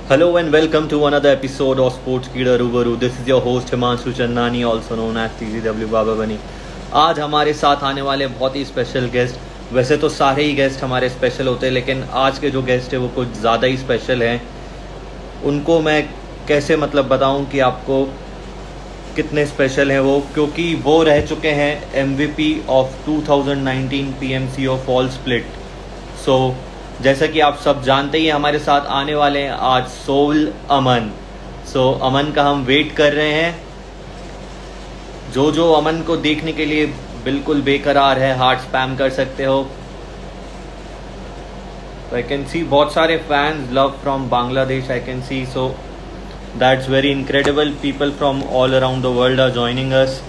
Hello and welcome to another episode of Sports Kida Rubaru. This is your host Himanshu Chandani, also known as TGW Baba Bani. आज हमारे साथ आने वाले बहुत ही special guest. वैसे तो सारे ही गेस्ट हमारे स्पेशल होते हैं, लेकिन आज के जो गेस्ट है वो कुछ ज़्यादा ही स्पेशल हैं। उनको मैं कैसे बताऊं कि आपको कितने स्पेशल हैं वो, क्योंकि वो रह चुके हैं MVP of 2019 PMC of all split. So जैसा कि आप सब जानते ही हमारे साथ आने वाले हैं आज सोल अमन। अमन का हम वेट कर रहे हैं। जो अमन को देखने के लिए बिल्कुल बेकरार है, हार्ट स्पैम कर सकते हो। आई कैन सी बहुत सारे fans love from Bangladesh, I can see, so that's very incredible. People from all around the world are joining us.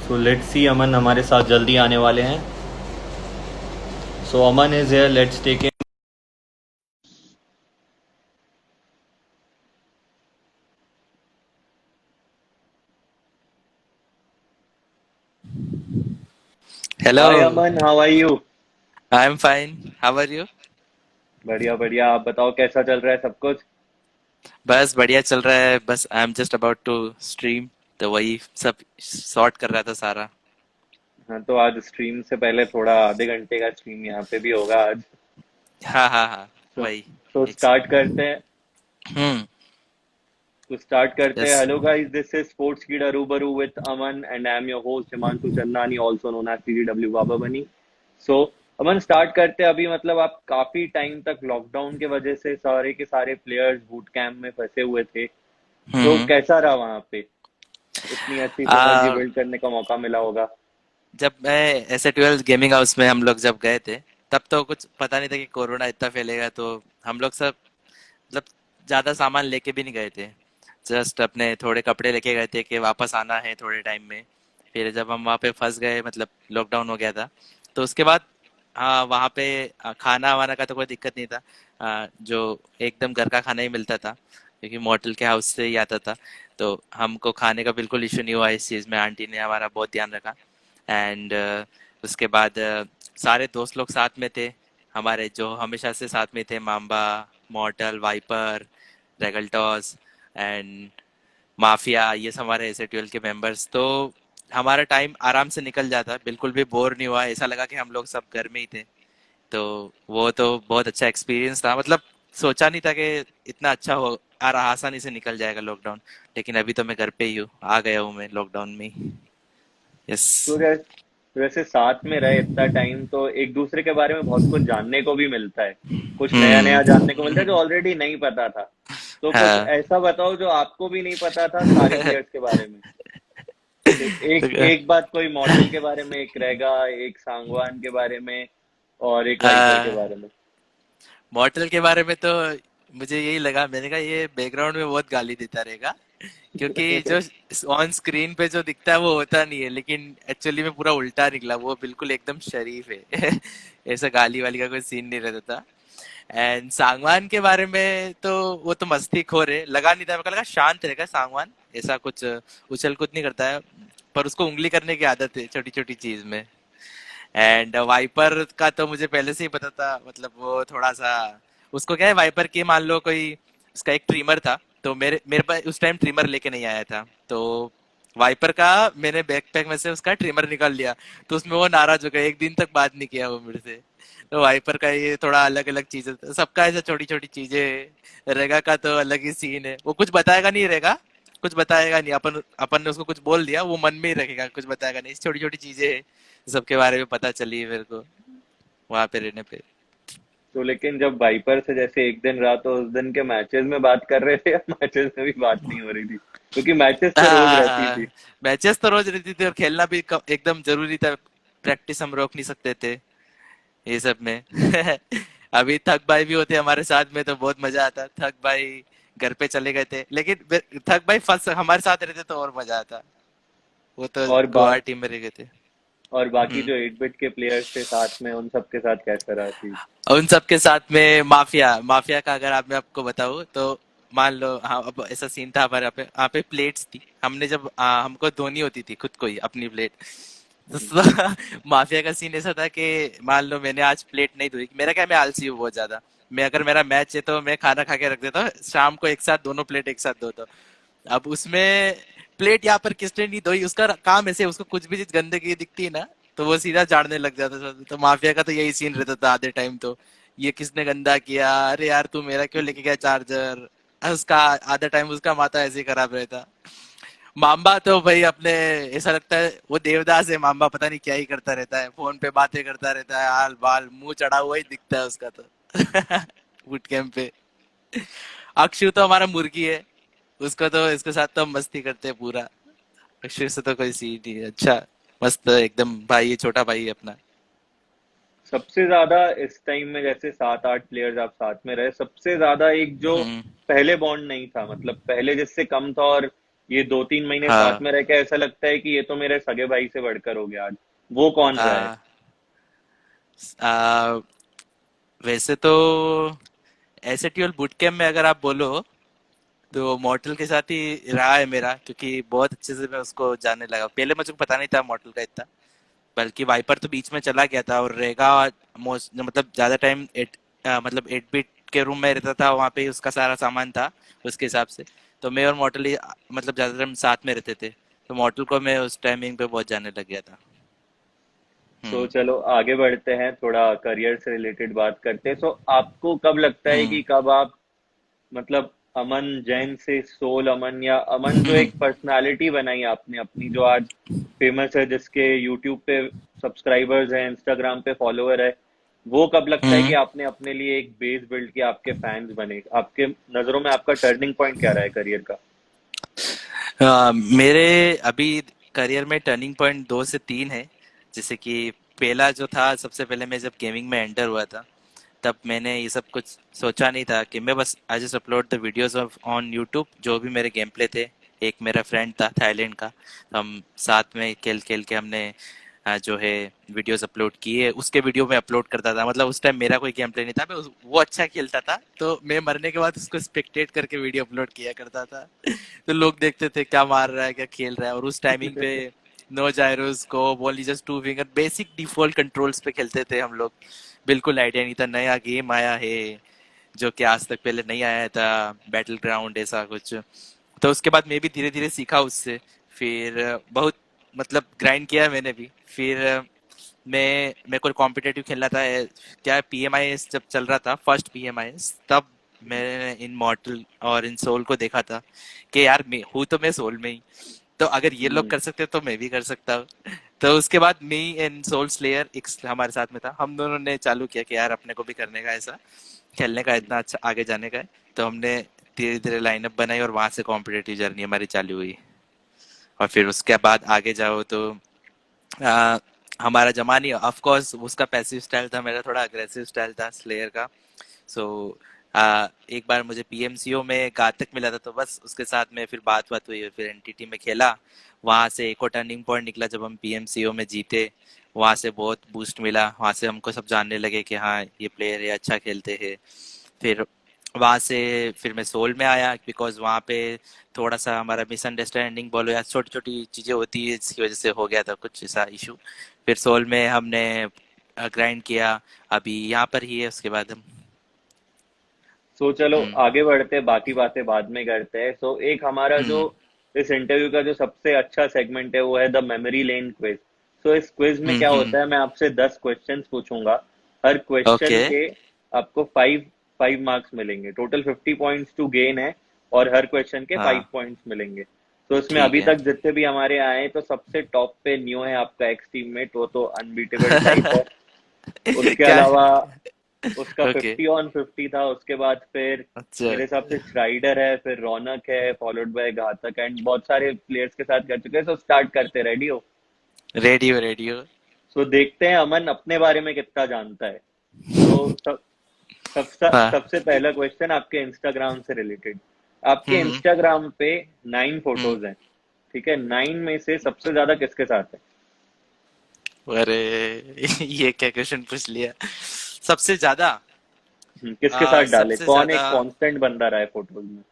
So let's see, Aman हमारे साथ जल्दी आने वाले हैं। So Aman is here, let's take it. Hi Hello, Aman, how are you? I'm fine. How are you? बढ़िया बढ़िया, आप बताओ कैसा चल रहा है सब कुछ? बस बढ़िया चल रहा है। बस I am just about to stream, तो वही सब सॉर्ट कर रहा था सारा। हाँ, तो आज स्ट्रीम से पहले थोड़ा आधे घंटे का स्ट्रीम यहाँ पे भी होगा आज। हाँ हाँ हाँ, तो वही। तो एक स्टार्ट करते हैं। Hmm. Yes. Hello guys, this is sports Keeda Rubaru with Aman and I am your host Himanshu Chandani, also known as CDW Baba Bunny. So Aman, start करते हैं। अभी आप काफी टाइम तक लॉकडाउन के वजह से सारे के सारे प्लेयर्स बूट कैंप में फंसे हुए थे। तो हम्म। कैसा रहा वहां पे? इतनी अच्छी सिनर्जी आ, बिल्ड करने का मौका मिला होगा। जब मैं ऐसे 12 गेमिंग हाउस में हम लोग जब गए थे, तब तो कुछ पता नहीं था कि कोरोना इतना फैलेगा। तो हम लोग सब मतलब ज्यादा सामान लेके भी नहीं गए थे। जस्ट अपने थोड़े कपड़े लेके गए थे कि वापस आना है थोड़े टाइम में। फिर जब हम वहाँ पे फंस गए, मतलब लॉकडाउन हो गया था, तो उसके बाद हाँ वहाँ पे खाना वाना का तो कोई दिक्कत नहीं था। जो एकदम घर का खाना ही मिलता था, क्योंकि मॉडल के हाउस से ही आता था। तो हमको खाने का बिल्कुल इशू नहीं हुआ इस चीज़ में। आंटी ने हमारा बहुत ध्यान रखा। एंड उसके बाद सारे दोस्त लोग साथ में थे, हमारे जो हमेशा से साथ में थे। Mamba, Mortal, Viper, Regaltos and Mafia, ये सब हमारे एस 12 के मेंबर्स। तो हमारा टाइम आराम से निकल जाता, बिल्कुल भी बोर नहीं हुआ। ऐसा लगा कि हम लोग सब घर में ही थे। तो वो तो बहुत अच्छा एक्सपीरियंस था। मतलब सोचा नहीं था कि इतना अच्छा हो आ रहा, आसानी से निकल जाएगा लॉकडाउन। लेकिन अभी तो मैं घर पे ही हूँ, आ गया हूँ मैं लॉकडाउन में ही। यस। तो वैसे साथ में रहे इतना टाइम, तो एक दूसरे के बारे में बहुत कुछ जानने को भी मिलता है। कुछ नया नया जानने को मिलता है जो हम्म। ऑलरेडी नहीं पता था। तो कुछ हाँ। ऐसा बताओ जो आपको भी नहीं पता था सारे प्लेयर्स के बारे में। एक तो एक बात, कोई मॉर्टल के बारे में, एक रेगा, एक सांगवान के बारे में, और एक वाइपर के आ, बारे में। मॉर्टल के बारे में तो मुझे यही लगा, मैंने कहा ये बैकग्राउंड में बहुत गाली देता रहेगा, क्योंकि जो ऑन स्क्रीन पे जो दिखता है वो होता नहीं है, लेकिन एक्चुअली में पूरा उल्टा निकला। वो बिल्कुल एकदम शरीफ है। ऐसा गाली वाली का कोई सीन नहीं रहता था। एंड सांगवान के बारे में तो वो तो मस्ती खोर है, लगा नहीं था। मेरे को लगा शांत रहेगा सांगवान, ऐसा कुछ उछल कूद नहीं करता है। पर उसको उंगली करने की आदत है छोटी छोटी चीज में। एंड वाइपर का तो मुझे पहले से ही पता था। मतलब वो थोड़ा सा, उसको क्या है वाइपर की, मान लो कोई उसका एक ट्रिमर था, तो मेरे मेरे पास उस टाइम ट्रिमर लेके नहीं आया था। तो वाइपर का मैंने बैकपैक में से उसका ट्रिमर निकाल लिया, तो उसमें वो नाराज हो गया, एक दिन तक बात नहीं किया वो मेरे से। तो वाइपर का ये थोड़ा अलग अलग चीजें, सबका ऐसा छोटी छोटी चीजें है। रेगा का तो अलग ही सीन है, वो कुछ बताएगा नहीं। रेगा कुछ बताएगा नहीं। अपन अपन ने उसको कुछ बोल दिया, वो मन में ही रखेगा, कुछ बताएगा नहीं। छोटी छोटी चीजें है, सबके बारे में पता चली है मेरे को वहां पे रहने पे। तो लेकिन जब वाइपर से जैसे एक दिन रहा, तो उस दिन के मैचेस में बात कर रहे थे या मैचेस में भी बात नहीं हो रही थी? क्योंकि मैचेस तो रोज रहती थी। मैचेस तो रोज रहती थी, और खेलना भी एकदम जरूरी था। प्रैक्टिस हम रोक नहीं सकते थे ये सब में। अभी थक भाई भी होते हमारे साथ में तो बहुत मजा आता। थक भाई घर पे चले गए थे, लेकिन थक भाई फर्स्ट हमारे साथ रहते तो और मजा आता। वो तो और बात गुवाहाटी में रह गए थे। और बाकी हम्म। जो 8 बिट के प्लेयर्स थे साथ में, उन सब के साथ कैसा रहा चीज? उन सब के साथ में माफिया माफिया का अगर आप मैं आपको बताऊं तो मान लो, हाँ, अब ऐसा सीन था हमारे यहाँ पे प्लेट्स थी। हमने जब हमको धोनी होती थी खुद को ही अपनी प्लेट। हम्म। तो माफिया का सीन ऐसा था कि मान लो मैंने आज प्लेट नहीं धोई, मेरा क्या, मैं आलसी हूँ बहुत ज्यादा। मैं अगर मेरा मैच है तो मैं खाना खा के रख देता हूँ, शाम को एक साथ दोनों प्लेट एक साथ धोता हूँ। अब उसमें प्लेट यहाँ पर किसने नहीं धोई, उसका काम ऐसे, उसको कुछ भी चीज गंदगी दिखती है ना तो वो सीधा झाड़ने लग जाता था। तो माफिया का तो यही सीन रहता था आधे टाइम तो, ये किसने गंदा किया, अरे यार तू मेरा क्यों लेके गया चार्जर। उसका आधा टाइम उसका माथा ऐसे ही खराब रहता। माम्बा तो भाई अपने, ऐसा लगता है वो देवदास है माम्बा, पता नहीं क्या ही करता रहता है, फोन पे बातें करता रहता है, हाल बाल मुंह चढ़ा हुआ ही दिखता है उसका तो। बूट कैंप पे। अक्षु तो हमारा मुर्गी है, उसको तो इसके साथ तो हम मस्ती करते हैं पूरा। अक्षु से तो कोई सीन नहीं है, अच्छा मस्त एकदम भाई है, छोटा भाई है अपना। सबसे ज्यादा इस टाइम में जैसे 7 8 प्लेयर्स आप साथ में रहे, सबसे ज्यादा एक जो हम्म। पहले बॉन्ड नहीं था, मतलब पहले जिससे कम था, और ये 2 3 महीने साथ हाँ। में रह के ऐसा लगता है कि ये तो मेरे सगे भाई से बढ़कर हो गया आज, वो कौन रहा है? आ, आ, वैसे तो एस ट्वेल्व बूट कैम्प में अगर आप बोलो तो मॉर्टल के साथ ही रहा है मेरा, क्योंकि बहुत अच्छे से मैं उसको जानने लगा। पहले मुझे पता नहीं था मॉर्टल का इतना, बल्कि वाइपर तो बीच में चला गया था, और रेगा मोस्ट मतलब ज्यादा टाइम मतलब 8 बिट के रूम में रहता था, वहाँ पे ही उसका सारा सामान था उसके हिसाब से। तो मैं और मॉर्टल ही मतलब ज्यादा टाइम साथ में रहते थे, तो मॉर्टल को मैं उस टाइमिंग पे बहुत जानने लग गया था। तो हम्म। चलो आगे बढ़ते हैं, थोड़ा करियर से रिलेटेड बात करते हैं। सो आपको कब लगता है हम्म। कि कब आप, मतलब अमन जैन से सोल अमन, या अमन जो एक पर्सनालिटी बनाई आपने अपनी, जो आज फेमस है, जिसके यूट्यूब पे सब्सक्राइबर्स हैं, इंस्टाग्राम पे फॉलोअर है, वो कब लगता है कि हम्म। आपने अपने लिए एक बेस बिल्ड किया, आपके फैंस बने? आपके नजरों में आपका टर्निंग पॉइंट क्या रहा है करियर का? मेरे अभी करियर में टर्निंग पॉइंट 2 से 3 है। जैसे कि पहला जो था, सबसे पहले मैं जब गेमिंग में एंटर हुआ था, तब मैंने ये सब कुछ सोचा नहीं था कि मैं बस I just upload the videos of on YouTube, जो भी मेरे गेम प्ले थे। एक मेरा फ्रेंड था थाईलैंड का, हम साथ में खेल खेल के हमने जो है वीडियोस अपलोड किए, उसके वीडियो में अपलोड करता था। मतलब उस टाइम मेरा कोई गेम प्ले नहीं था, वो अच्छा खेलता था तो मैं मरने के बाद उसको स्पेक्टेट करके वीडियो अपलोड किया करता था। तो लोग देखते थे क्या मार रहा है क्या खेल रहा है, और उस टाइमिंग पे नो जायरोस को only just 2 finger basic default controls पे खेलते थे हम लोग। बिल्कुल आइडिया नहीं था, नया गेम आया है जो कि आज तक पहले नहीं आया था, बैटल ग्राउंड ऐसा कुछ। तो उसके बाद मैं भी धीरे धीरे सीखा उससे। फिर बहुत मतलब ग्राइंड किया मैंने भी। फिर मैं कोई कॉम्पिटेटिव खेलना था, क्या PMIS जब चल रहा था, फर्स्ट PMIS, तब मैंने इन मॉर्टल और इन सोल को देखा था कि यार मैं हूँ तो मैं सोल में ही, तो अगर ये लोग हम्म। कर सकते तो मैं भी कर सकता हूँ। तो उसके बाद मी एंड सोल स्लेयर एक हमारे साथ में था, हम दोनों ने चालू किया कि यार अपने को भी करने का ऐसा, खेलने का इतना अच्छा आगे जाने का है। तो हमने धीरे धीरे लाइनअप बनाई और वहां से कॉम्पिटेटिव जर्नी हमारी चालू हुई। और फिर उसके बाद आगे जाओ तो आ, हमारा जमानी ऑफ कोर्स उसका पैसिव स्टाइल था, मेरा थोड़ा अग्रेसिव स्टाइल था स्लेयर का। सो एक बार मुझे PMCO में घातक मिला था, तो बस उसके साथ में फिर बात हुई और फिर एनटीटी में खेला। वहां से एक और टर्निंग पॉइंट निकला जब हम PMCO में जीते। वहां से बहुत बूस्ट मिला, वहां से हमको सब जानने लगे कि हाँ ये प्लेयर है, अच्छा खेलते हैं। फिर वहां से फिर मैं सोल में आया, बिकॉज वहां पे थोड़ा सा हमारा मिसअंडरस्टैंडिंग बोलो या छोटी छोटी चीजें होती है, इसकी वजह से हो गया था कुछ ऐसा इशू। फिर सोल में हमने ग्राइंड किया, अभी यहाँ पर ही है उसके बाद हम। सो चलो हम्म। आगे बढ़ते हैं, बाकी बातें बाद में करते हैं। सो एक हमारा जो हम्म। इस इंटरव्यू का जो सबसे अच्छा सेगमेंट है, वो है द मेमोरी लेन क्विज। सो इस क्विज में क्या हम्म। होता है, मैं आपसे 10 क्वेश्चंस पूछूंगा। हर क्वेश्चन ओके। के आपको 5 5 मार्क्स मिलेंगे, टोटल 50 पॉइंट्स टू गेन है, और हर क्वेश्चन के फाइव हाँ। पॉइंट्स मिलेंगे। तो इसमें ठीक अभी है। तक जितने भी हमारे आए हैं, तो सबसे टॉप पे न्यू है आपका एक्स टीममेट, वो तो अनबीटेबल टाइप है। उसके क्या? अलावा उसका ओके। 50 on 50 था। उसके बाद फिर अच्छा। मेरे हिसाब से श्राइडर है, फिर रौनक है, फॉलोड बाय घातक, एंड बहुत सारे प्लेयर्स के साथ कर चुके हैं। सो स्टार्ट करते, रेडी हो? Radio radio. सो देखते हैं अमन अपने बारे में कितना जानता है। तो हाँ। सबसे पहला क्वेश्चन आपके इंस्टाग्राम से रिलेटेड। आपके हम्म। इंस्टाग्राम पे 9 हम्म। फोटोज हैं, ठीक है? 9 में से सबसे ज्यादा किसके साथ है? अरे ये क्या क्वेश्चन पूछ लिया। सबसे ज्यादा किसके साथ डाले, सबसे कौन ज्यादा एक कांस्टेंट बंदा रहा है फोटोज में?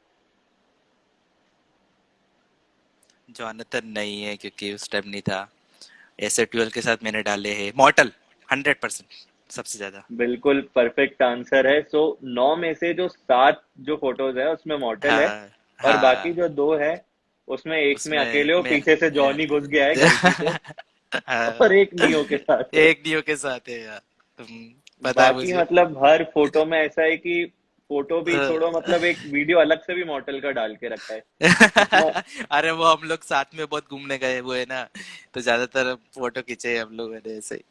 जॉनथन नहीं है क्योंकि उस टाइम नहीं था। ऐसे 12 के साथ मैंने डाले हैं मॉर्टल 100% सबसे ज्यादा। बिल्कुल परफेक्ट आंसर है। सो 9 में से जो 7 जो फोटोज है उसमें मॉर्टल है, हाँ और बाकी हाँ। जो 2 है उसमें एक में उसमें अकेले हो, मैं पीछे से जॉनी घुस गया है गलती से, हाँ, और एक नियो के साथ है। एक डियो के साथ है यार। पता है बाकी मुझे। मतलब हर फोटो में ऐसा है कि फोटो भी छोड़ो, अ, मतलब एक वीडियो अलग से भी मॉडल का डाल के रखा है इतना। अरे वो हम लोग साथ में बहुत घूमने गए हुए हैं ना, तो ज्यादातर फोटो खींचे हम लोगों ने ऐसे ही।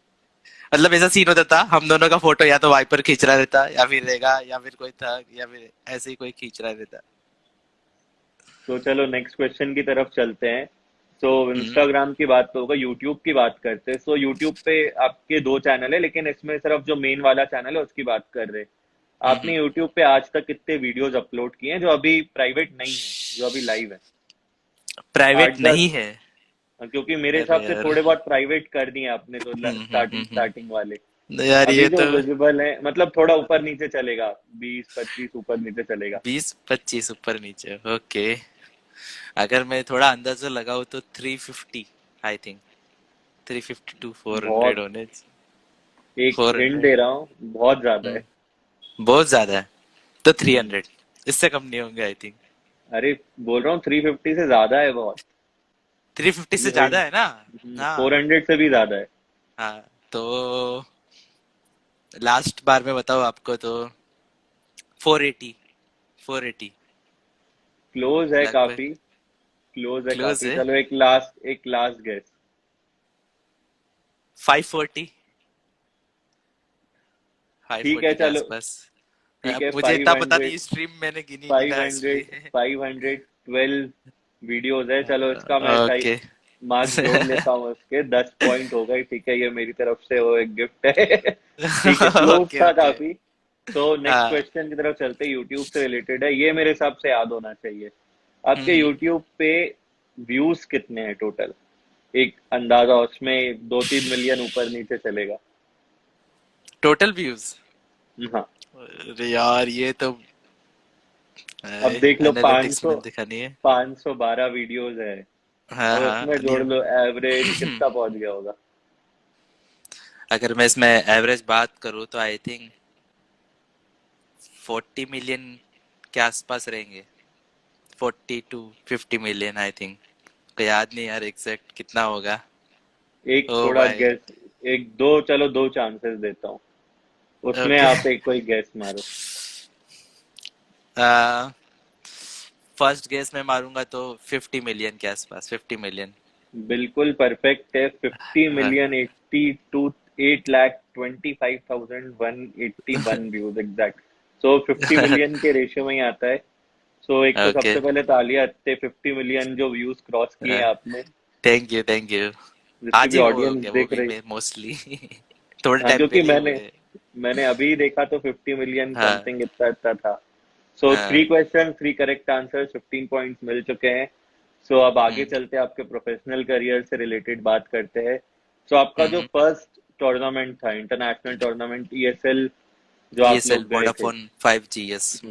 मतलब ऐसा सीन होता था हम दोनों का फोटो या तो वाइपर खींच रहा रहता या फिर रेगा या फिर कोई था या फिर ऐसे ही कोई खींच रहा रहता। तो चलो नेक्स्ट क्वेश्चन की तरफ चलते हैं। सो हम्म इंस्टाग्राम की बात तो होगा, यूट्यूब की बात करते हैं। सो यूट्यूब पे आपके 2 चैनल है, लेकिन इसमें सिर्फ जो मेन वाला चैनल है उसकी बात कर रहे हैं। आपने हम्म। यूट्यूब पे आज तक कितने वीडियोस अपलोड किए हैं जो अभी प्राइवेट नहीं है, जो अभी लाइव है? प्राइवेट 8-10? नहीं है। क्योंकि मेरे अरे हिसाब से यार। थोड़े बहुत प्राइवेट कर दिए आपने तो, स्टार्टिंग हम्म। स्टार्टिंग वाले। यार अभी ये जो तो विजिबल है, मतलब थोड़ा ऊपर नीचे चलेगा, 20-25 ऊपर नीचे चलेगा। 20-25 ऊपर नीचे ओके। अगर मैं थोड़ा अंदाजा लगाऊं तो 350 आई थिंक 350 टू 400 बहुत, होने। एक हिंट 400। दे रहा हूँ, बहुत ज्यादा है। बहुत ज्यादा है तो हम्म, 300। इससे कम नहीं होंगे आई थिंक। अरे बोल रहा हूँ 350 से ज्यादा है बहुत। 350 से ये ज्यादा हिंट, है ना। हाँ 400 से भी ज्यादा है। हाँ। तो लास्ट बार में बताओ आपको तो 480। 480 क्लोज है लगभग। काफी, क्लोज है क्लोज काफी। है। चलो एक लास्ट गेस। 540। ठीक है 540 के चलो, आसपास। ठीक अब है। मुझे इतना पता 500, नहीं स्ट्रीम मैंने गिनी नहीं ना 500, इसलिए। 512 वीडियोस है। चलो इसका मैं सही ओके। मार्क्स जोड़ लेता हूँ, उसके 10 पॉइंट हो गए। ठीक है, ये मेरी तरफ से वो एक गिफ्ट है। ठीक है, क्लोज ओके था ओके। काफी। तो नेक्स्ट हाँ। क्वेश्चन की तरफ चलते हैं, यूट्यूब से रिलेटेड है ये, मेरे हिसाब से याद होना चाहिए। आपके हम्म। यूट्यूब पे व्यूज कितने हैं टोटल? एक अंदाजा, उसमें 2-3 मिलियन ऊपर नीचे चलेगा। Total views. हाँ, अरे यार ये तो अब देख लो, एनालिटिक्स में दिखानी है। 512 वीडियोस है, हाँ अब हाँ उसमें नहीं। जोड़ लो एवरेज कितना पहुंच गया होगा। अगर मैं इसमें एवरेज बात करूँ तो आई थिंक 40 मिलियन के आसपास रहेंगे। 40 to 50 मिलियन आई थिंक। तो याद नहीं यार एग्जैक्ट कितना होगा। एक ओ थोड़ा भाई। गेस, एक दो, चलो 2 चांसेस देता हूँ, उसमें ओके। आप एक कोई गेस मारो। फर्स्ट गेस में मारूंगा तो 50 मिलियन के आसपास 50 मिलियन। बिल्कुल परफेक्ट है, 50 मिलियन, 8,25,181 व्यूज एग्जैक्ट। सो 50 मिलियन के रेशियो में ही आता है। सो एक तो ओके। सबसे पहले तालियां, इतने 50 मिलियन जो व्यूज क्रॉस किए हैं आपने, थैंक यू थैंक यू। जितनी आज भी ही वो हो ऑडियंस गया वो देख भी रही। मैं मोस्टली थोड़े हाँ, टाइम क्योंकि पहले ही मैंने हुए। मैंने अभी देखा तो 50 मिलियन हाँ समथिंग इतना इतना था। सो थ्री हाँ। क्वेश्चन, 3 करेक्ट आंसर, 15 पॉइंट्स मिल चुके हैं। सो अब आगे हम्म चलते हैं, आपके प्रोफेशनल करियर से रिलेटेड बात करते हैं। सो आपका जो हम्म। फर्स्ट टूर्नामेंट था, इंटरनेशनल टूर्नामेंट, ईएसएल, जो आप ESL लोग गए थे। Vodafone 5G yes.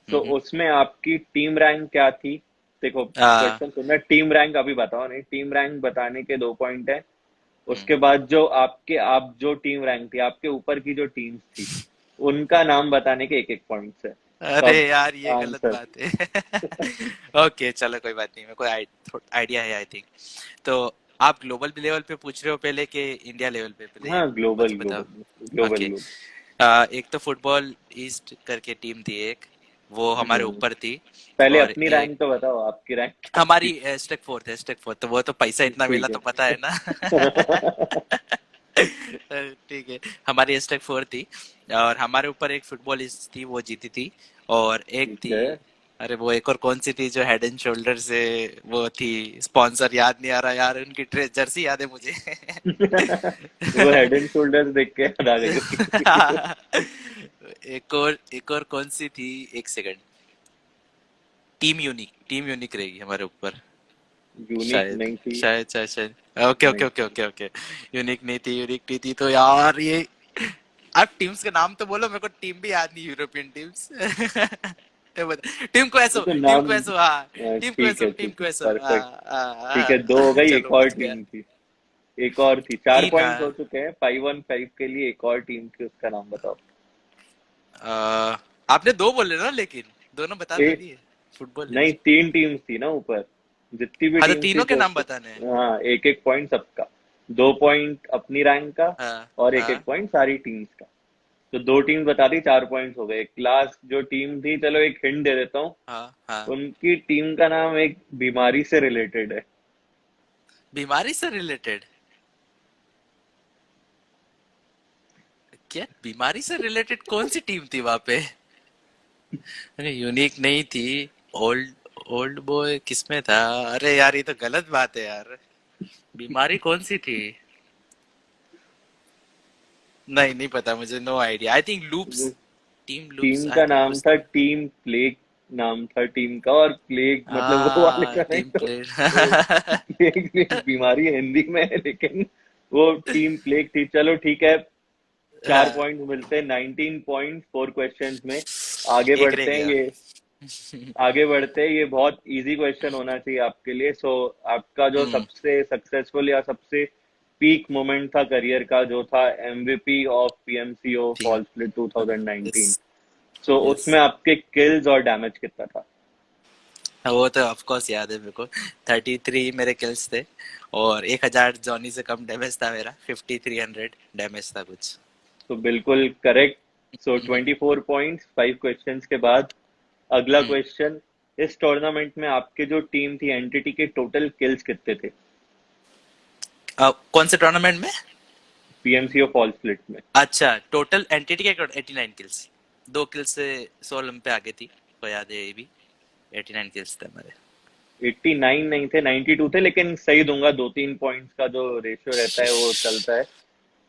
सो उसमें आपकी टीम रैंक क्या थी? देखो आ क्वेश्चन सुनना, टीम रैंक अभी बताओ नहीं, टीम रैंक बताने के 2 पॉइंट है। हम्म। उसके बाद जो आपके, आप जो टीम रैंक थी, आपके ऊपर की जो टीम्स थी, उनका नाम बताने के एक एक पॉइंट है। अरे सब यार ये गलत आंसर। बात है। ओके चलो कोई बात नहीं मेरे को आइडिया है आई थिंक। तो आप ग्लोबल लेवल पे पूछ रहे हो पहले कि इंडिया लेवल पे पहले हाँ, ग्लोबल मुझे बताओ। Global global okay. ग्लोबल। एक तो फुटबॉल ईस्ट करके टीम थी एक, वो हमारे हम्म, ऊपर थी। पहले और अपनी एक रैंक तो बताओ, आपकी रैंक क्या हमारी थी? एस्टेक फोर्थ तो वो तो पैसा इतना मिला ठीक तो पता है ना। है। ठीक है। हमारी एस्टेक फोर थी। और हमारे ऊपर एक फुटबॉलिस्ट थी वो जीती थी। और एक ठीक थी। है। अरे वो एक और कौन सी थी जो हेड एंड शोल्डर से वो थी। स्पॉन्सर याद नहीं आ रहा यार उनकी ड्रेस जर्सी याद है मुझे। वो हेड एंड शोल्डर्स देख के याद आ गई होगी। एक और कौन सी थी। एक सेकंड। टीम यूनिक रहेगी हमारे ऊपर। यूनिक शायद नहीं थी। शायद ओके ओके नहीं ओके थी। Okay okay. यूनिक नहीं थी तो यार ये आप टीम्स के नाम तो बोलो, मेरे को टीम भी याद नहीं, यूरोपियन टीम्स। ये बता, तो नाम हाँ, ठीक है, टीम ठीक है, क्वेसो, परफेक्ट। ठीक है, दो हो हाँ, गई, एक चलो और बच गया। टीम थी। एक और थी, 4 पॉइंट्स हो हाँ। चुके हैं, 5-1-5 के लिए। एक और टीम थी, उसका नाम बताओ। आपने दो बोले ना, लेकिन दोनों बता ए, तो दिए। फुटबॉल है। नहीं, 3 टीम्स थी ना ऊपर। जितनी भी हाँ तो टीम थी तीनों के तो नाम बताने हैं। हाँ, एक एक पॉइंट सबका। 2 पॉइंट अपनी रैंक का, हाँ और एक एक हाँ पॉइंट सारी टीम्स का। तो 2 टीम बता दी, 4 पॉइंट्स हो गए। क्लास जो टीम थी, चलो एक हिंट दे देता हूँ। हाँ हाँ। उनकी टीम का नाम एक बीमारी से रिलेटेड है। बीमारी से रिलेटेड? क्या बीमारी से रिलेटेड कौन सी टीम थी वहां पे? अरे यूनिक नहीं थी। ओल्ड ओल्ड बॉय किसमें था? अरे यार ये तो गलत बात है यार। बीमारी कौन सी थी? नहीं नहीं पता मुझे, no idea. I think loops. Team loops team I का थिंक नाम कुछ था तो। Team plague. नाम था टीम का, और प्लेग मतलब वो वाले का नहीं, टीम तो प्ले। प्लेग एक बीमारी हिंदी में है, लेकिन वो टीम प्लेग थी। चलो ठीक है, 4 पॉइंट मिलते हैं। 19 पॉइंट 4 क्वेश्चंस में। आगे एक रह बढ़ते हैं गया। ये। आगे बढ़ते हैं, ये बहुत इजी क्वेश्चन होना चाहिए आपके लिए। सो आपका जो हम्म। सबसे सक्सेसफुल या सबसे पीक मोमेंट था करियर का, जो था एमवीपी ऑफ पीएमसीओ ठीक फॉल स्प्लिट है। 2019, यस सो यस। उसमें आपके किल्स और डैमेज कितना था? वो तो ऑफ कोर्स याद है मेरे को। 33 मेरे किल्स थे और 1000 जॉनी से कम डैमेज था मेरा। 5300 डैमेज था कुछ। तो बिल्कुल करेक्ट। सो 24 पॉइंट्स 5 क्वेश्चंस के बाद अगला हम्म। क्वेश्चन। इस टूर्नामेंट में आपके जो टीम थी एंटिटी के टोटल किल्स कितने थे? कौन से टूर्नामेंट में? पीएमसीओ फॉल स्प्लिट में। अच्छा, टोटल एंटिटी के 89 किल्स। 2 किल्स से 16 पे आगे थी, तो याद है ये भी। 89 किल्स थे हमारे। 89 नहीं थे, 92 थे, लेकिन सही दूंगा। 2-3 पॉइंट्स का जो रेशियो रहता है वो चलता है।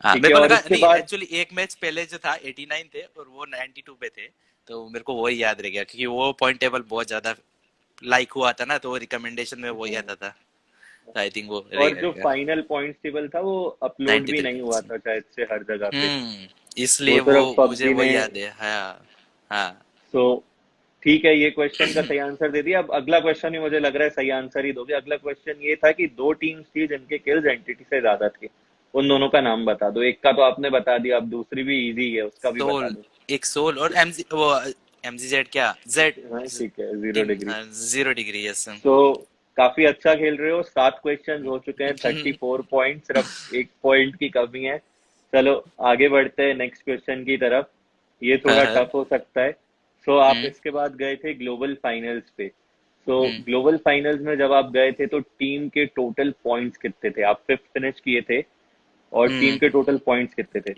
हाँ ठीक मेरे है, को और लगा इसके नहीं, बाद एक्चुअली एक मैच पहले जो था 89 थे और वो 92 पे थे। तो मेरे को वही याद रह गया क्योंकि वो पॉइंट टेबल बहुत ज्यादा लाइक हुआ था ना, तो रिकमेंडेशन में वही हाँ, आता था। तो आई थिंक वो और रह जो गया। फाइनल पॉइंट्स टेबल था वो अपलोड भी 93 नहीं हुआ किल्स। था शायद से हर जगह पे। वो इसलिए वो सिर्फ मुझे पबजी ने। वही याद है। हाँ हाँ। सो ठीक है, ये क्वेश्चन का सही आंसर दे दिया। अब अगला क्वेश्चन भी मुझे लग रहा है सही आंसर ही दोगे। अगला क्वेश्चन ये था कि 2 टीम्स थी जिनके किल्स एंटिटी से ज्यादा थे। उन दोनों का नाम बता दो। एक का तो आपने बता दिया, अब दूसरी भी इजी है, उसका भी बता सोल। दो। एक सोल और एमजी वो एमजी जेड क्या जेड। हाँ ठीक है, 0 डिग्री। Team 0 degree yes. तो काफी अच्छा खेल रहे हो। 7 क्वेश्चन हो चुके हैं, 34 पॉइंट, सिर्फ 1 पॉइंट की कमी है। चलो आगे बढ़ते हैं नेक्स्ट क्वेश्चन की तरफ। ये थोड़ा टफ हो सकता है। सो आप हम्म इसके बाद गए थे ग्लोबल फाइनल्स पे। सो हम्म। ग्लोबल फाइनल्स में जब आप गए थे तो टीम के टोटल पॉइंट्स कितने थे? आप फिफ्थ फिनिश किए थे, और टीम हम्म। के टोटल पॉइंट्स कितने थे?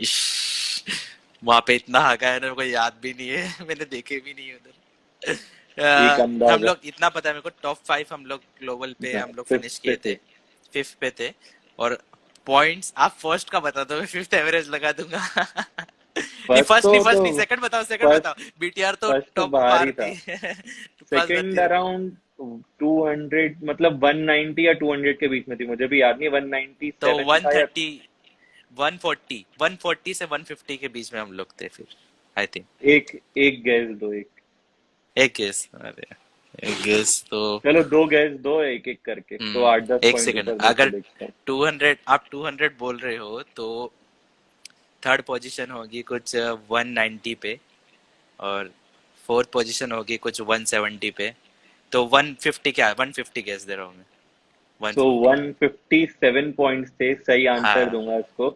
वहां पे इतना हगा है ना, मेरे को याद भी नहीं है। मैंने देखे भी नहीं उधर। एक हम अंदाजा। लोग इतना पता है मेरे को, टॉप 5 हम लोग ग्लोबल पे हम लोग फिफ्थ फिनिश पे किए थे। थे। 5th पे थे। और पॉइंट्स आप फर्स्ट का बता दो, मैं 5th एवरेज लगा दूंगा। नहीं फर्स्ट फर्स्ट नहीं, तो फर्स्ट नहीं, सेकंड बताओ, सेकंड फर्स्ट बताओ। बीटीआर तो फर्स्ट तो टॉप बाहर ही था। मारती है। फर्स्ट सेकंड बताती है रुको। अराउंड 200, मतलब 190 या 200 के बीच में थी, मुझे भी याद नहीं। तो 197 था या 130, 140 से 150 के बीच में हम लोग थे फिर, आई थिंक। एक एक गैस दो, एक। एक गेस, अरे एक गेस तो। चलो 2 गैस दो, एक एक करके, तो 8-10 पॉइंट एक सेकंड, ऊपर नीचे अगर देखता हूँ। 200 आप 200 बोल रहे हो तो थर्ड पोजीशन होगी कुछ 190 पे, और फोर्थ पोजीशन होगी कुछ 170 पे। तो 150, क्या 150 गेस दे रहा हूँ मैं। सो 150। 157 पॉइंट्स थे, सही आंसर हाँ, दूंगा इसको।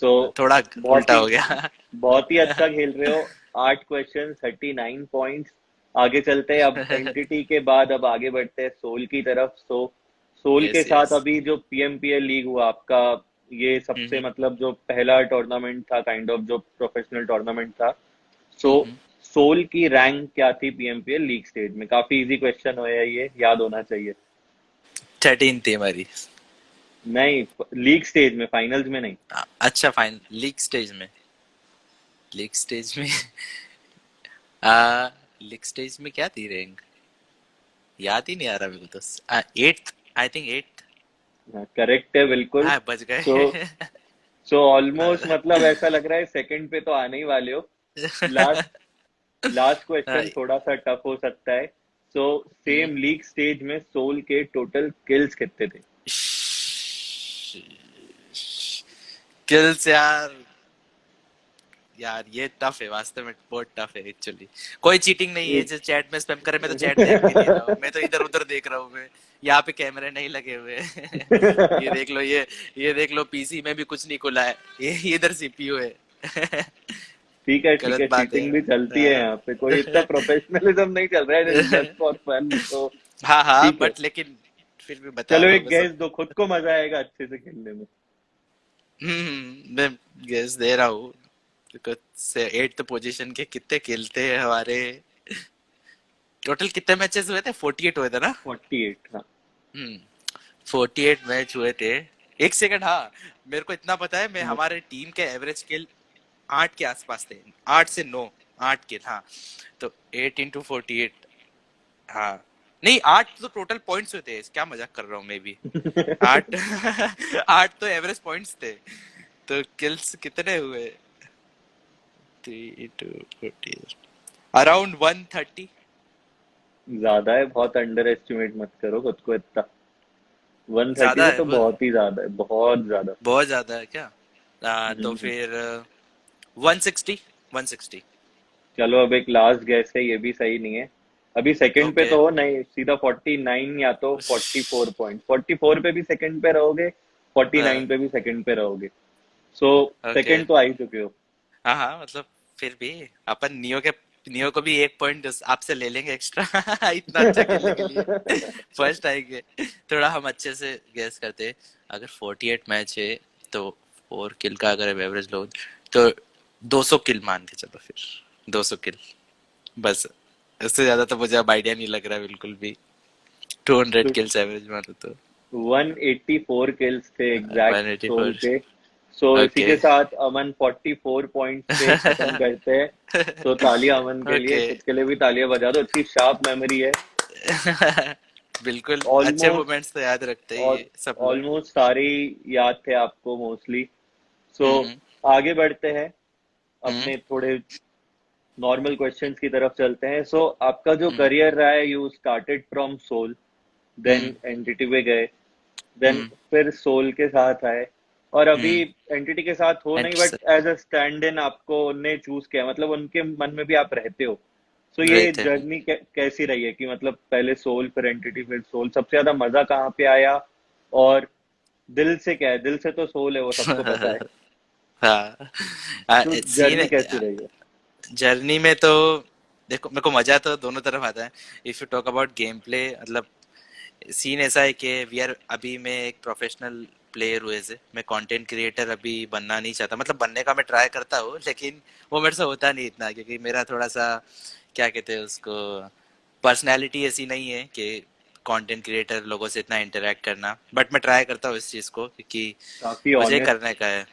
सो थोड़ा बहुत उल्टा ही हो गया। बहुत ही अच्छा खेल रहे हो। 8 क्वेश्चन, 39 पॉइंट्स। आगे चलते हैं, अब एंटिटी के बाद अब आगे बढ़ते हैं सोल की तरफ। सोल के यस साथ यस। अभी जो पीएमपीएल लीग हुआ आपका, ये सबसे मतलब जो पहला टूर्नामेंट था, काइंड ऑफ जो प्रोफेशनल टूर्नामेंट था। सो सोल की रैंक क्या थी पीएमपीएल लीग स्टेज में? काफी इजी क्वेश्चन है ये, याद होना चाहिए। 13 थी हमारी। नहीं, लीग स्टेज में, फाइनल्स में नहीं। अच्छा फाइन, लीग स्टेज में। आ लीग स्टेज में क्या थी रैंक? याद ही नहीं आ रहा मेरे को तो। 8th। I think 8। करेक्ट है बिल्कुल। हाँ बच सो गए। सो ऑलमोस्ट मतलब ऐसा लग रहा है सेकंड पे तो आने ही वाले हो। लास्ट लास्ट हाँ, क्वेश्चन थोड़ा सा टफ हो सकता है। सो सेम लीग स्टेज में सोल के टोटल किल्स कितने थे? किल्स यार, यार ये टफ है, वास्तव में बहुत टफ है एक्चुअली। कोई चीटिंग नहीं है, एक जो चैट में स्पैम करे, मैं तो चैट देख भी नहीं रहा हूँ, मैं तो इधर उधर देख रहा हूँ। मैं यहाँ पे कैमरे नहीं लगे हुए हैं। ये देख लो, ये देख लो, पीसी में भी कुछ नहीं खुला है, ये इधर सीपीयू है। ठीक है, गलत बात है। चीटिंग भी चलती है हाँ। यहाँ पे, कोई इतना प्रोफेशनलिज्म नहीं चल रहा है, जस्ट फॉर फन तो। हाँ हाँ, ठीक है, बट लेकिन फिर भी बता चलो रहा हूँ एक मैं सब। गैस दो, खुद को मजा आएगा अच्छे से खेलने में। मैं गेस दे रहा हूँ। से 8th पोजीशन के कितने खेलते हैं हमारे। टोटल कितने मैचेस हुए थे? 48 हुए थे ना? 48, हाँ। हम्म 48 मैच हुए थे। एक सेकंड, हाँ, मेरे को इतना पता है, मैं मत- हमारे टीम के एवरेज किल 8 के आसपास थे, 8 से 9, 8 किल, हाँ। तो 8 into 48, हाँ, नहीं 8 तो टोटल पॉइंट्स हुए थे, क्या मजाक कर रहा हूँ मैं भी। 8 8 तो एवरेज पॉइंट्स थे, तो किल्स कितने हुए? 3 into 40, अराउंड 130। ज्यादा है बहुत, अंडर एस्टिमेट मत करो खुद को इतना। 130 ज्यादा से है तो वो, बहुत ही ज्यादा है, बहुत ज्यादा। बहुत ज्यादा है क्या? तो हम्म। फिर 160, 160। चलो अब एक लास्ट गैस है, ये भी सही नहीं है। अभी सेकंड पे ओके। तो हो नहीं, सीधा 49 या तो 44 पॉइंट, 44 पे भी सेकंड पे रहोगे, 49 पे भी सेकंड पे रहोगे। So okay. सेकंड तो आ ही चुके हो। हाँ हाँ, मतलब फिर भी अपन नियो को भी 1 पॉइंट आपसे ले लेंगे एक्स्ट्रा। इतना अच्छा खेलने के लिए फर्स्ट आएंगे। थोड़ा हम अच्छे से गैस करते। अगर 48 मैच है, तो 4 किल का अगर एवरेज लो, तो 200 किल मान के चलो फिर। 200 किल बस, इससे ज्यादा तो मुझे अब आइडिया नहीं लग रहा बिल्कुल भी। 200 तो किल्स एवरेज मानो तो। 184 किल्स थे एग्जैक्ट सोल 184। के। सो इसी ओके। के साथ अमन 44 पॉइंट्स पे खत्म करते हैं। सो तालियां अमन के लिए, ओके। खुद के लिए भी तालियां बजा दो, इतनी शार्प मेमोरी है। बिल्कुल, अच्छे ऑलमोस्ट मोमेंट्स तो याद रखते ही है सब लोग। ऑलमोस्ट सारे ही याद थे आपको मोस्टली। सो हम्म। आगे बढ़ते हैं, हम्म। अपने थोड़े नॉर्मल क्वेश्चंस की तरफ चलते हैं। सो आपका जो हम्म। करियर रहा है, you started from soul, then hmm. Entity पे गए, देन हम्म। फिर सोल के साथ आए, और अभी हम्म। एंटिटी के साथ हो नहीं, and but as a stand in आपको उनने चूज किया, मतलब उनके मन में भी आप रहते हो। सो ये रहते हैं। जर्नी कैसी रही है कि मतलब पहले सोल फिर एंटिटी फिर सोल, सबसे ज्यादा मजा कहाँ पे आया? और दिल से क्या है, दिल से तो सोल है, वो सबको पता है। हाँ, तो सीन, जर्नी कैसी रही है? जर्नी में तो देखो, मेरे को मजा तो दोनों तरफ आता है। If you talk about game play, मतलब सीन ऐसा है कि वी आर, अभी मैं एक प्रोफेशनल प्लेयर हुए से, मैं कंटेंट क्रिएटर अभी बनना नहीं चाहता, मतलब बनने का मैं ट्राई करता हूँ, लेकिन वो मेरे से होता नहीं इतना, क्योंकि मेरा थोड़ा सा, क्या कहते हैं उसको, पर्सनैलिटी ऐसी नहीं है कि कंटेंट क्रिएटर लोगों से इतना इंटरेक्ट करना, बट मैं ट्राई करता हूँ इस चीज़ को, क्योंकि काफी मुझे ऑनेस्ट। करने का है।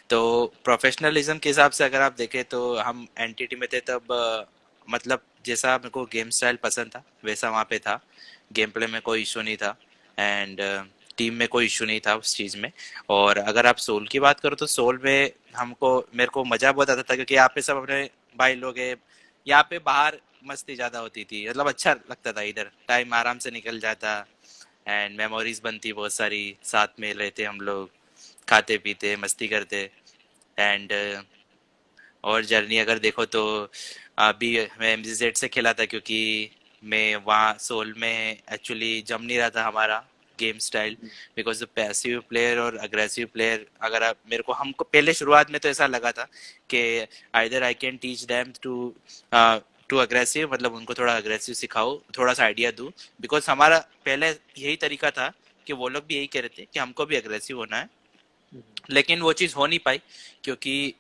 तो प्रोफेशनलिज्म के हिसाब से अगर आप देखें, तो हम एनटीटी में थे तब, मतलब जैसा मेरे को गेम स्टाइल पसंद था वैसा वहाँ पे था। गेम प्ले में कोई इशू नहीं था, एंड टीम में कोई इशू नहीं था उस चीज़ में। और अगर आप सोल की बात करो, तो सोल में हमको, मेरे को मज़ा बहुत आता था, क्योंकि यहाँ पे सब अपने भाई लोग हैं। यहाँ पे बाहर मस्ती ज़्यादा होती थी, मतलब अच्छा लगता था, इधर टाइम आराम से निकल जाता, एंड मेमोरीज बनती बहुत सारी, साथ में रहते हम लोग, खाते पीते मस्ती करते। एंड और जर्नी अगर देखो, तो अभी मैं एमजीजेड से खेला था, क्योंकि मैं वहाँ सोल में एक्चुअली जम नहीं रहा था हमारा game style, because passive player और अग्रेसिव प्लेयर, अगर आप मेरे को, हमको पहले शुरुआत में तो ऐसा लगा था कि either I can teach them to aggressive, मतलब उनको थोड़ा अग्रेसिव सिखाओ, थोड़ा सा आइडिया दूँ, बिकॉज हमारा पहले यही तरीका था कि वो लोग भी यही कह रहे थे कि हमको भी अग्रेसिव होना है, लेकिन वो चीज़ हो नहीं पाई, क्योंकि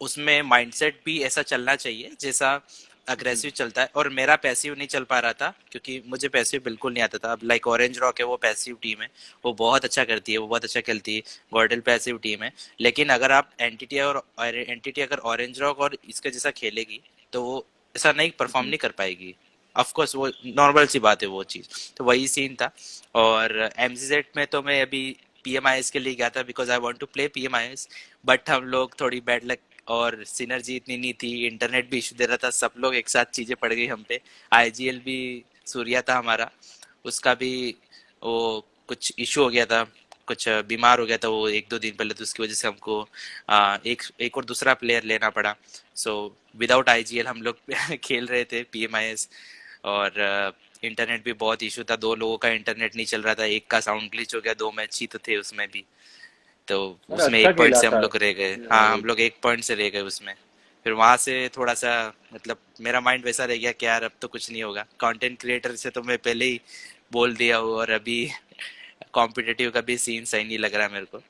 उसमें माइंडसेट भी ऐसा चलना चाहिए जैसा अग्रेसिव चलता है, और मेरा पैसिव नहीं चल पा रहा था, क्योंकि मुझे पैसिव बिल्कुल नहीं आता था। अब लाइक ऑरेंज रॉक है, वो पैसिव टीम है, वो बहुत अच्छा करती है, वो बहुत अच्छा खेलती है। गॉर्डल पैसिव टीम है, लेकिन अगर आप एंटिटी अगर ऑरेंज रॉक और इसके जैसा खेलेगी, तो वो ऐसा नहीं परफॉर्म नहीं कर पाएगी। ऑफ कोर्स वो नॉर्मल सी बात है वो चीज़। तो वही सीन था। और एमजीजेड में तो मैं अभी पीएमआईएस के लिए गया था because I want to play PMIS. But हम लोग थोड़ी बैड लक और सिनर्जी इतनी नहीं थी, इंटरनेट भी इशू दे रहा था, सब लोग एक साथ चीज़ें पड़ गई हम पे। आईजीएल भी सूर्या था हमारा, उसका भी वो कुछ इशू हो गया था, कुछ बीमार हो गया था वो एक दो दिन पहले, तो उसकी वजह से हमको एक और दूसरा प्लेयर लेना पड़ा। सो विदाउट आईजीएल हम लोग खेल रहे थे पीएमआईएस। और इंटरनेट भी बहुत इशू था, दो लोगों का इंटरनेट नहीं चल रहा था, एक का साउंड ग्लिच हो गया, दो मैच ही तो थे उसमें भी। तो और उसमें अच्छा एक पॉइंट खेला से हम था लोग रह गए। हाँ, वो। हम लोग एक पॉइंट से रह गए उसमें। फिर वहां से थोड़ा सा मतलब मेरा माइंड वैसा रह गया कि यार अब तो कुछ नहीं होगा, कंटेंट क्रिएटर से तो मैं पहले ही बोल दिया हूँ, और अभी कॉम्पिटिटिव का भी सीन सही नहीं लग रहा मेरे को।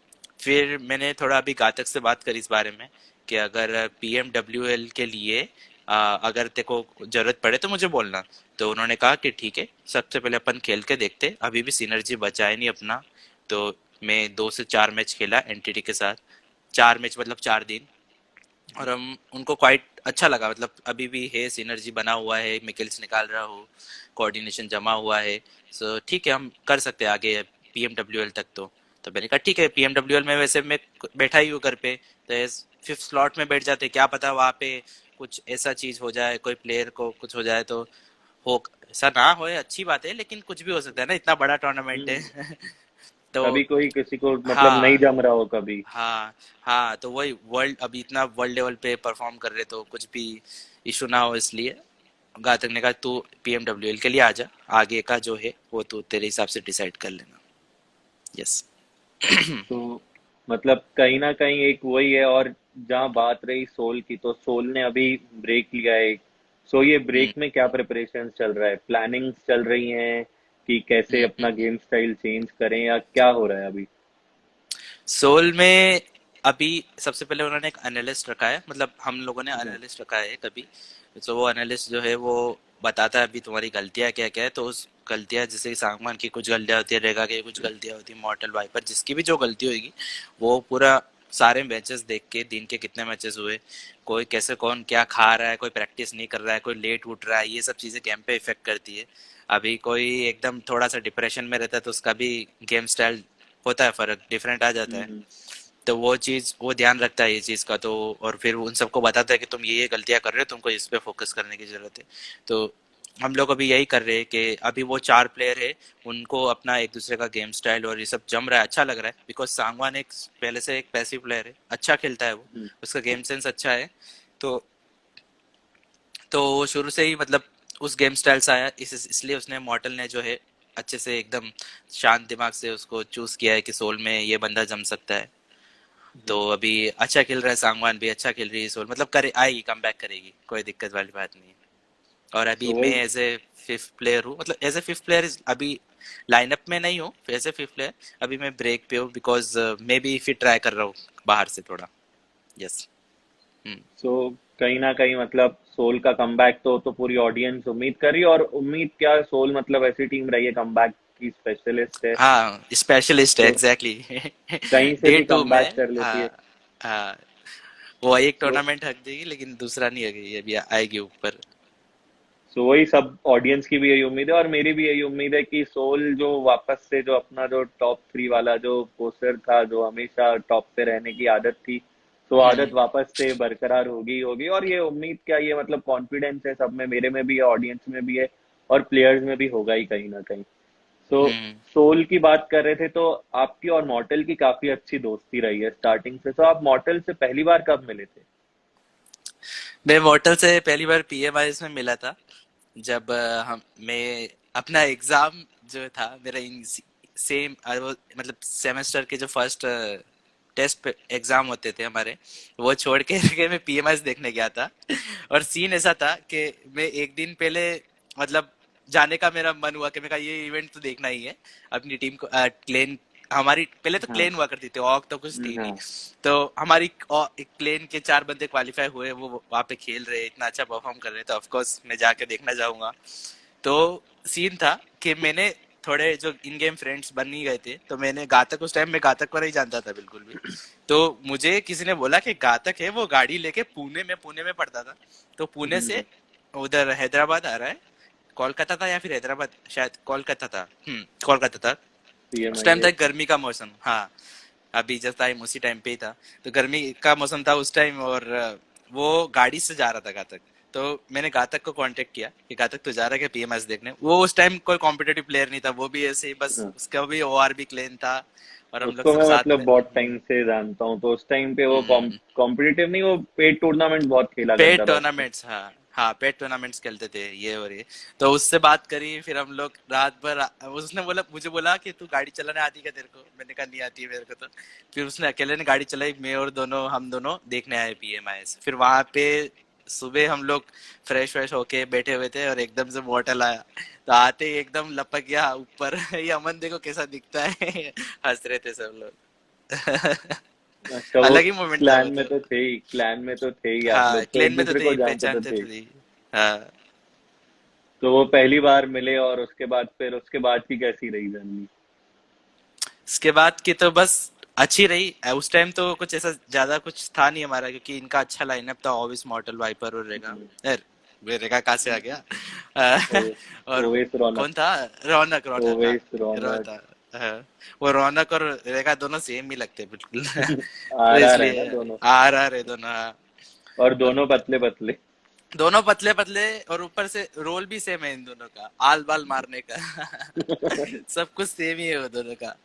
फिर मैंने थोड़ा अभी घातक से बात करी इस बारे में कि अगर पीएमडब्ल्यूएल के लिए अगर तेरे को जरूरत पड़े तो मुझे बोलना। तो उन्होंने कहा कि ठीक है, सबसे पहले अपन खेल के देखते, अभी भी सिनर्जी बचा है नहीं अपना। तो मैं 2 से 4 मैच खेला एनटीटी के साथ, 4 मैच मतलब 4 दिन। और हम उनको क्वाइट अच्छा लगा, मतलब अभी भी है सिनर्जी बना हुआ है, मिकेल्स निकाल रहा हो, कोऑर्डिनेशन जमा हुआ है। सो ठीक है, हम कर सकते हैं आगे पीएमडब्ल्यूएल तक। तो मैंने कहा ठीक है, पीएमडब्ल्यूएल में वैसे मैं बैठा ही हूँ घर पे, तो फिफ्थ स्लॉट में बैठ जाते, क्या पता वहाँ पे कुछ ऐसा चीज हो जाए, कोई प्लेयर को कुछ हो जाए तो हो, ऐसा ना होए अच्छी बात है, लेकिन कुछ भी हो सकता है ना, इतना बड़ा टूर्नामेंट हम्म, है। तो कभी कोई किसी को मतलब नहीं हाँ, जम रहा हो कभी। हाँ, हाँ, तो वही वर्ल्ड अभी इतना वर्ल्ड लेवल पे परफॉर्म कर रहे, तो कुछ भी इशू ना हो, इसलिए घातक ने कहा तू पीएमडब्ल्यूएल के लिए आ जा, आगे का जो है वो तू तेरे हिसाब से डिसाइड कर लेना। यस। तो मतलब कहीं ना कहीं एक वही है। और जहाँ बात रही सोल की, तो सोल ने अभी ब्रेक लिया है। सो ये हम्म, ब्रेक में क्या प्रिपरेशन चल रहा है, प्लानिंग्स चल रही हैं कि कैसे अपना हम्म। गेम स्टाइल चेंज करें, या क्या हो रहा है अभी? सोल में अभी सबसे पहले उन्होंने एक एनालिस्ट रखा है, मतलब हम लोगों ने अच्छा। एनालिस्ट रखा है कभी। तो वो एनालिस्ट जो है वो बताता है अभी तुम्हारी गलतियां क्या क्या है। तो उस गलतियां, जैसे कि सांगवान की कुछ गलतियां होती है, रेगा की कुछ गलतियां होती है, मॉर्टल वाइपर जिसकी भी जो गलती होगी, वो पूरा सारे मैचेस देख के, दिन के कितने मैचेस हुए, कोई कैसे कौन क्या खा रहा है, कोई प्रैक्टिस नहीं कर रहा है, कोई लेट उठ रहा है, ये सब चीजें गेम पे इफेक्ट करती है। अभी कोई एकदम थोड़ा सा डिप्रेशन में रहता है तो उसका भी गेम स्टाइल होता है, फर्क डिफरेंट आ जाता है। हम्म। तो वो चीज वो ध्यान रखता है ये चीज का। तो और फिर उन सबको बताता है कि तुम ये गलतियां कर रहे हो, तुमको इस पे फोकस करने की जरूरत है। तो हम लोग अभी यही कर रहे हैं कि अभी वो 4 प्लेयर है, उनको अपना एक दूसरे का गेम स्टाइल और ये सब जम रहा है, अच्छा लग रहा है। बिकॉज सांगवान एक पहले से एक पैसिव प्लेयर है, अच्छा खेलता है वो, हम्म। उसका गेम सेंस अच्छा है। तो वो शुरू से ही मतलब उस गेम स्टाइल से आया, इसलिए उसने मॉर्टल ने जो है अच्छे से एकदम शांत दिमाग से उसको चूज किया है कि सोल में ये बंदा जम सकता है। तो अभी अच्छा खेल रहा है, सांगवान भी अच्छा खेल रही है, सोल मतलब करे आएगी, कम बैक करेगी, कोई दिक्कत वाली बात नहीं है। और अभी सो मैं वही। एज ए फिफ्थ प्लेयर हूँ, मतलब एज ए फिफ्थ प्लेयर अभी लाइनअप में नहीं हूँ, एज ए फिफ्थ प्लेयर अभी मैं ब्रेक पे हूँ, बिकॉज मैं भी फिर ट्राई कर रहा हूँ बाहर से थोड़ा। यस। हम्म। सो कहीं ना कहीं मतलब सोल का कमबैक तो पूरी ऑडियंस उम्मीद कर रही है। और उम्मीद क्या, सोल मतलब ऐसी टीम रही है कमबैक की स्पेशलिस्ट है। हाँ, स्पेशलिस्ट है तो एग्जैक्टली। कहीं से डे भी टू कमबैक में कर लेती है। हाँ, हाँ, वो एक सो टूर्नामेंट हक देगी लेकिन दूसरा नहीं हकेगी, अभी आएगी ऊपर। सो वही सब ऑडियंस की भी यही उम्मीद है, और मेरी भी यही उम्मीद है कि सोल जो वापस से जो अपना जो टॉप 3 वाला जो पोस्टर था, जो हमेशा टॉप पे रहने की आदत थी, तो आदत हम्म, वापस से बरकरार होगी होगी। और ये उम्मीद क्या, ये मतलब कॉन्फिडेंस है सब में, मेरे में भी है, ऑडियंस में भी है, और प्लेयर्स में भी होगा ही कहीं ना कहीं। सो हम्म। सोल की बात कर रहे थे, तो आपकी और मॉर्टल की काफी अच्छी दोस्ती रही है स्टार्टिंग से। तो आप मॉर्टल से पहली बार कब मिले थे? मैं मॉर्टल से पहली बार पीएमआईएस में मिला था, जब हम मैं अपना एग्जाम जो था मेरा सेम मतलब सेमेस्टर के जो फर्स्ट टेस्ट एग्जाम होते थे हमारे, वो छोड़ के मैं पीएमएस देखने गया था। और सीन ऐसा था कि मैं एक दिन पहले मतलब जाने का मेरा मन हुआ कि मैं कहा ये इवेंट तो देखना ही है, अपनी टीम को क्लेन, हमारी पहले तो हाँ। क्लेन हुआ करती थी, ऑक तो कुछ थी नहीं। हाँ। तो हमारी एक क्लेन के 4 बंदे क्वालिफाई हुए, वो वहाँ पे खेल रहे, इतना अच्छा परफॉर्म कर रहे, तो ऑफ कोर्स मैं जाके देखना चाहूंगा। तो सीन था कि मैंने थोड़े जो इन गेम फ्रेंड्स बन ही गए थे, तो मैंने घातक, उस टाइम मैं घातक को नहीं जानता था बिल्कुल भी। तो मुझे किसी ने बोला कि घातक है, वो गाड़ी लेके पुणे में पड़ता था, तो पुणे से उधर हैदराबाद आ रहा है, कोलकाता था या फिर हैदराबाद, शायद कोलकाता था। कोलकाता था। उस टाइम था PMIS। गर्मी का मौसम, हाँ। अभी जब टाइम उसी टाइम पे ही था, तो गर्मी का मौसम था उस टाइम, और वो गाड़ी से जा रहा था घातक। तो मैंने घातक को कांटेक्ट किया कि घातक तो जा रहा है पीएमएस देखने। वो उस टाइम कोई कॉम्पिटेटिव प्लेयर नहीं था, वो भी ऐसे ही बस, हाँ, उसका भी ओआर भी क्लेन था, और हम लोग उसको सब मैं साथ मतलब में। बहुत टाइम से जानता हूँ, तो उस टाइम पे वो हम्म, कॉम्पिटिटिव नहीं, वो पेड टूर्नामेंट बहुत खेला पेड करता था उसमें। टूर्नामेंट्स, हाँ। हाँ, पेड टूर्नामेंट्स खेलते थे ये और ये। तो उससे बात करी, फिर हम लोग रात भर, उसने बोला, मुझे बोला कि तू गाड़ी चलाने आती क्या तेरे को, मैंने कहा नहीं आती है मेरे को तो। फिर उसने अकेले ने गाड़ी चलाई, मैं और हम दोनों देखने आए पीएमआईएस। फिर वहां पे सुबह हम लोग फ्रेश व्रेश होके बैठे हुए थे, और एकदम से बॉटल आया, तो आते ही एकदम लपक गया ऊपर। ये अमन देखो कैसा दिखता है। हंस रहे थे सब लोग। अच्छा, वो अलग ही मोमेंट था क्लैन वो में तो। तो थे ही, क्लैन में तो थे ही आप हाँ, लोग, तो क्लेन एक में तो दूसरे थे को ही, जानते तो पहचानते थे तो ही। थे ही। हाँ। तो वो पहली बार मिले, और उसके बाद फिर उसके बाद की कैसी रही जर्नी? इसके बाद की तो बस अच्छी रही। उस टाइम तो कुछ ऐसा ज्यादा कुछ था नहीं हमारा, क्योंकि इनका अच्छा लाइनअप था, ऑविस मॉर्टल वाइपर और रेगा। यार, वे रेगा कहाँ से आ गया? और ओवेस रौनक। कौन था? रौनक, रौनक, हाँ। ओवेस रौनक। रोता, हाँ। वो रौनक और रेगा दोनों सेम ही लगते हैं बिल्कुल। तो RR है ना इसलिए दोनों, आर आर है दोनों, हाँ। और और दोनों पतले पतले। दोनों पतले पतले, और ऊपर से रोल भी सेम है इन दोनों का, आल बाल मारने का। सब कुछ सेम ही है वो दोनों का।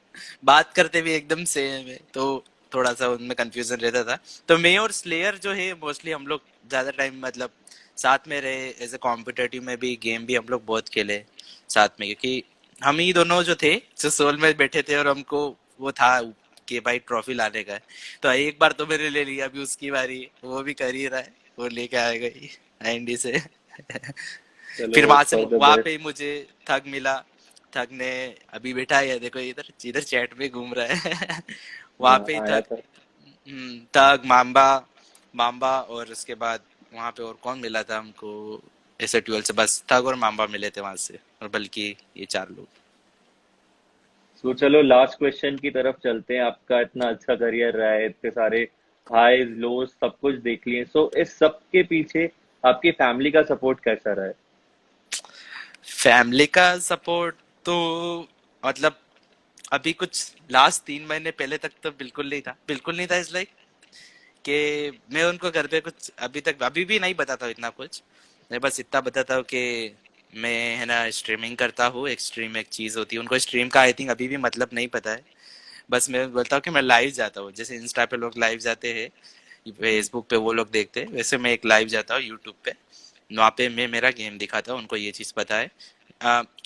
बात करते भी एकदम सेम है, तो थोड़ा सा उनमें कंफ्यूजन रहता था। तो मैं और स्लेयर जो है, मोस्टली हम लोग ज्यादा टाइम मतलब साथ में रहे, एज ए कॉम्पिटेटिव में भी, गेम भी हम लोग बहुत खेले साथ में, क्योंकि हम ही दोनों जो थे, जो सोल में बैठे थे, और हमको वो था कि भाई ट्रॉफी लाने का है। तो एक बार तो मैंने ले लिया, अभी उसकी बारी है, वो भी कर ही रहा है, वो लेके आएगा ही एनडी से। चलो, फिर होप वहां से फॉर द वहां पे ही बेस्ट। मुझे थग मिला। थग ने अभी बैठा है, देखो इधर इधर चैट में घूम रहा है। वहां हाँ, पे ही आया थग। था। थग, माम्बा, माम्बा, और उसके बाद वहां पे और कौन मिला था हमको? ऐसे ट्वेल्व से बस थग और माम्बा मिले थे वहां से, और बल्कि ये चार लोग। तो चलो, लास्ट क्वेश्चन की तरफ चलते हैं। आपका इतना अच्छा करियर रहा है, इतने सारे हाईज लोज सब कुछ देख लिए, सो इस सब के पीछे आपकी फैमिली का सपोर्ट कैसा रहा है? फैमिली का सपोर्ट तो मतलब अभी कुछ लास्ट 3 महीने पहले तक तो बिल्कुल नहीं था, बिल्कुल नहीं था। इस लाइक कि मैं उनको घर पे कुछ अभी तक, अभी भी नहीं बताता हूँ इतना कुछ। मैं बस इतना बताता हूँ कि मैं, है ना, स्ट्रीमिंग करता हूँ। एक स्ट्रीम एक चीज होती है, उनको स्ट्रीम का आई थिंक अभी भी मतलब नहीं पता है। बस मैं बोलता हूँ कि मैं लाइव जाता हूँ, जैसे इंस्टा पे लोग लाइव जाते हैं, फेसबुक पे वो लोग देखते हैं, वैसे मैं एक लाइव जाता हूँ यूट्यूब पे। वहाँ पे मैं मेरा गेम दिखाता हूँ, उनको ये चीज़ पता है।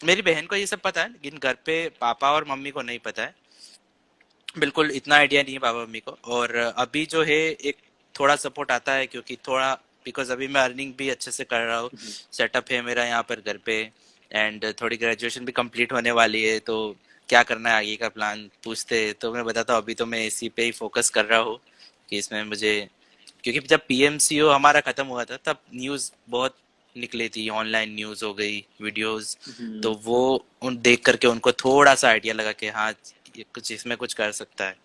मेरी बहन को ये सब पता है, लेकिन घर पे पापा और मम्मी को नहीं पता है। बिल्कुल इतना आइडिया नहीं है पापा मम्मी को। और अभी जो है एक थोड़ा सपोर्ट आता है, क्योंकि थोड़ा, बिकॉज अभी मैं अर्निंग भी अच्छे से कर रहा हूँ। सेटअप है मेरा यहाँ पर घर पे, एंड थोड़ी ग्रेजुएशन भी कंप्लीट होने वाली है, तो क्या करना है आगे का प्लान पूछते हैं, तो मैं बताता हूँ अभी तो मैं इसी पे ही फोकस कर रहा हूँ कि इसमें मुझे, क्योंकि जब पीएमसीओ हमारा खत्म हुआ था तब न्यूज़ बहुत निकली थी, ऑनलाइन न्यूज़ हो गई, वीडियोस। तो हम्म। वो उन देख करके उनको थोड़ा सा आइडिया लगा कि हाँ, ये कुछ इसमें कुछ कर सकता है।